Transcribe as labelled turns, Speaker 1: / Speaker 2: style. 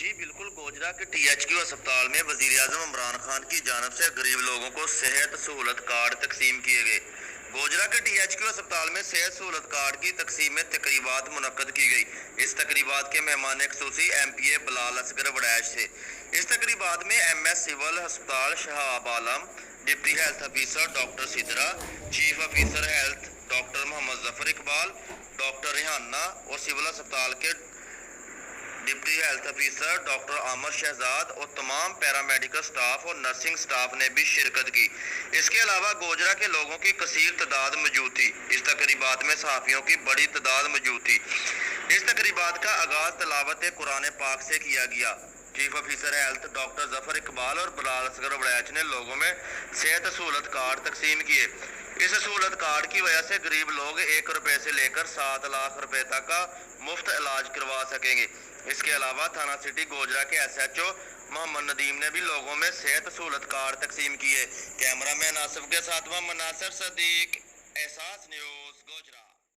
Speaker 1: जी बिल्कुल, गोजरा के THQ अस्पताल में वजीर-ए-आज़म इमरान खान की जानिब से गरीब लोगों को सेहत सहूलत कार्ड तकसीम किए गए। गोजरा के THQ अस्पताल में सेहत सहूलत कार्ड की तकसीम में तकरीबात मुनक्कद की गई। इस तकरीबात के मेहमान खुसूसी MPA बिलाल असगर वड़ैच थे। इस तकरीबात में MS सिविल अस्पताल Shahab Alam, deputy health officer doctor Sidra, chief officer health doctor Mohammad Zafar Iqbal, doctor Rihana और सिविल अस्पताल के डिप्टी हेल्थ ऑफिसर डॉक्टर आमर शहजाद और तमाम पैरामेडिकल स्टाफ और नर्सिंग स्टाफ ने भी शिरकत की। इसके अलावा गोजरा के लोगों की कसीर तादाद मौजूद थी। इस तकरीबात में सहाफ़ियों की बड़ी तादाद मौजूद थी। इस तकरीबात का आगाज़ तिलावत कुरान पाक से किया गया। Chief officer health doctor Zafar Iqbal और बिलाल असगर वड़ैच ने लोगों में सेहत सहूलत कार्ड तकसीम किए। इस सहूलत कार्ड की वजह से गरीब लोग 1 रुपये से लेकर 7 लाख रुपए तक का मुफ्त इलाज करवा सकेंगे। इसके अलावा थाना सिटी गोजरा के SHO मोहम्मद नदीम ने भी लोगों में सेहत सहूलत कार्ड तकसीम किए। कैमरामैन आसिफ के साथ मोहम्मद नासिर सदीक, एहसास न्यूज़ गोजरा।